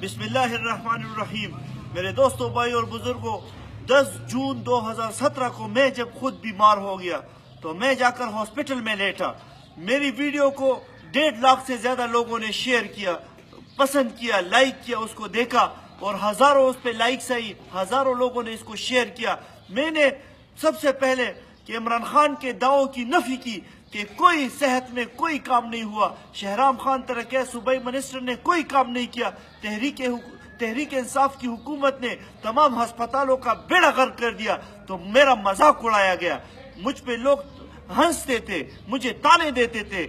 بسم اللہ الرحمن الرحیم. میرے دوستوں، بھائی اور بزرگوں، 10 جون 2017 کو میں جب خود بیمار ہو گیا تو میں جا کر ہاسپٹل میں لیٹا. میری ویڈیو کو 1.5 لاکھ سے زیادہ لوگوں نے شیئر کیا، پسند کیا، لائک کیا، اس کو دیکھا اور ہزاروں اس پہ لائکس آئی، ہزاروں لوگوں نے اس کو شیئر کیا. میں نے سب سے پہلے کہ عمران خان کے دعووں کی نفی کی کہ کوئی صحت میں کوئی کام نہیں ہوا. شہرام خان ترقیہ صوبائی منسٹر نے کوئی کام نہیں کیا. تحریک انصاف کی حکومت نے تمام ہسپتالوں کا بیڑا غرق کر دیا تو میرا مذاق اڑایا گیا. مجھ پہ لوگ ہنستے تھے، مجھے تانے دیتے تھے.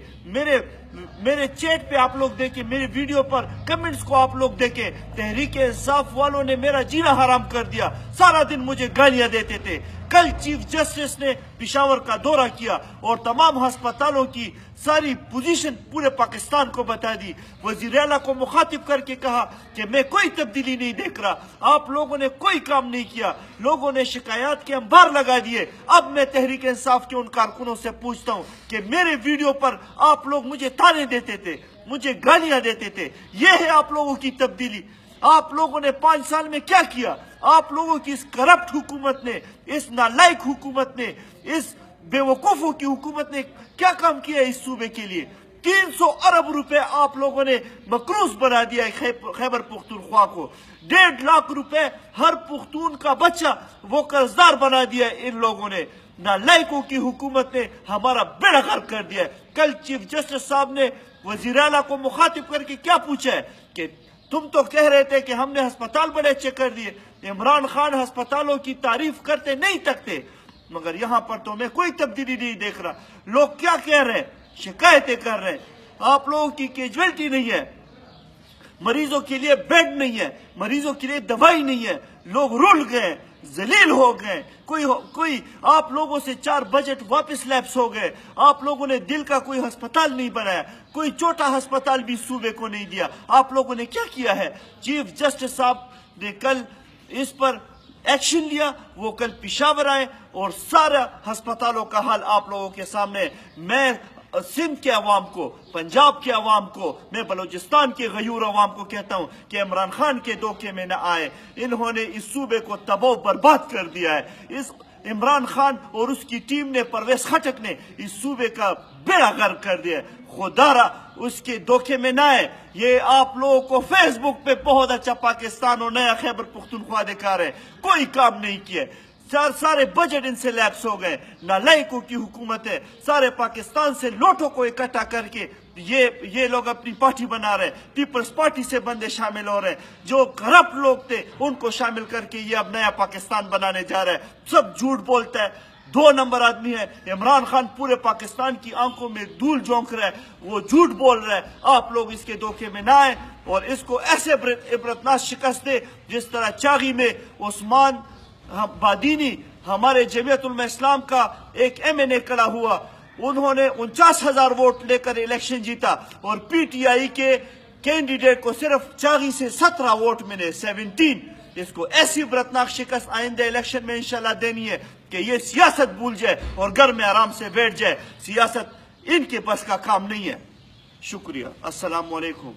میرے چیٹ پہ آپ لوگ دیکھیں، میری ویڈیو پر کمنٹس کو آپ لوگ دیکھیں. تحریک انصاف والوں نے میرا جینا حرام کر دیا، سارا دن مجھے گالیاں دیتے تھے. کل چیف جسٹس نے پشاور کا دورہ کیا اور تمام ہسپتالوں کی ساری پوزیشن پورے پاکستان کو بتا دی. وزیر اعلیٰ کو مخاطب کر کے کہا کہ میں کوئی تبدیلی نہیں دیکھ رہا، آپ لوگوں نے کوئی کام نہیں کیا، لوگوں نے شکایات کے انبار لگا دیے. اب میں تحریک انصاف کے ان کارکنوں سے پوچھتا ہوں کہ میرے ویڈیو پر آپ لوگ مجھے تانے دیتے تھے، مجھے گالیاں دیتے تھے، یہ ہے آپ لوگوں کی تبدیلی؟ آپ لوگوں نے 5 سال میں کیا کیا؟ آپ لوگوں کی اس کرپٹ حکومت نے، اس نالائق حکومت نے، اس بیوقوفوں کی حکومت نے کیا کام کیا اس صوبے کے لیے؟ 300 ارب روپے آپ لوگوں نے مقروض بنا دیا ہے خیبر پختونخوا کو. 1.5 لاکھ روپے ہر پختون کا بچہ وہ قرضدار بنا دیا ہے ان لوگوں نے. نالائقوں کی حکومت نے ہمارا بیڑا غرق کر دیا ہے. کل چیف جسٹس صاحب نے وزیر اعلیٰ کو مخاطب کر کے کیا پوچھا ہے کہ تم تو کہہ رہے تھے کہ ہم نے ہسپتال بڑے اچھے کر دیے. عمران خان ہسپتالوں کی تعریف کرتے نہیں تکتے، مگر یہاں پر تو میں کوئی تبدیلی نہیں دیکھ رہا. لوگ کیا کہہ رہے ہیں؟ شکایتیں کر رہے ہیں. آپ لوگوں کی کیجویلٹی نہیں ہے، مریضوں کے لیے بیڈ نہیں ہے، مریضوں کے لیے دوائی نہیں ہے. لوگ رول گئے، ذلیل ہو گئے. کوئی آپ لوگوں سے 4 بجٹ واپس لیپس ہو گئے. آپ لوگوں نے دل کا کوئی ہسپتال نہیں بنایا، کوئی چھوٹا ہسپتال بھی صوبے کو نہیں دیا. آپ لوگوں نے کیا کیا ہے؟ چیف جسٹس صاحب نے کل اس پر ایکشن لیا، وہ کل پشاور آئے اور سارا ہسپتالوں کا حال آپ لوگوں کے سامنے. میں سندھ کے عوام کو، پنجاب کے عوام کو، میں بلوچستان کے غیور عوام کو کہتا ہوں کہ عمران خان کے دھوکے میں نہ آئے. انہوں نے اس صوبے کو تباہ و برباد کر دیا ہے. اس عمران خان اور اس کی ٹیم نے، پرویز خٹک نے اس صوبے کا بیڑا غرق کر دیا. خدا را اس کے دھوکے میں نہ آئے. یہ آپ لوگوں کو فیس بک پہ بہت اچھا پاکستان اور نیا خیبر پختونخوا دکھا رہے، کوئی کام نہیں کیا. سارے بجٹ ان سے لیپس ہو گئے. نالائقوں کی حکومت ہے. سارے پاکستان سے لوٹوں کو اکٹھا کر کے یہ لوگ اپنی پارٹی بنا رہے ہیں. پیپلز پارٹی سے بندے شامل ہو رہے ہیں. جو کرپٹ لوگ تھے ان کو شامل کر کے یہ اب نیا پاکستان بنانے جا رہا ہے. سب جھوٹ بولتا ہے. 2 نمبر آدمی ہے عمران خان. پورے پاکستان کی آنکھوں میں دھول جھونک رہا ہے، وہ جھوٹ بول رہا ہے. آپ لوگ اس کے دھوکے میں نہ آئے اور اس کو ایسے عبرتناک شکست دے جس طرح چاغی میں عثمان بادینی، ہمارے جمعیت علماء اسلام کا ایک MNA کھڑا ہوا، انہوں نے 49,000 ووٹ لے کر الیکشن جیتا اور PTI کے کینڈیڈیٹ کو صرف چاغی سے 17 ووٹ ملے، 17. اس کو ایسی عبرتناک شکست آئندہ الیکشن میں انشاءاللہ دینی ہے کہ یہ سیاست بھول جائے اور گھر میں آرام سے بیٹھ جائے. سیاست ان کے بس کا کام نہیں ہے. شکریہ. السلام علیکم.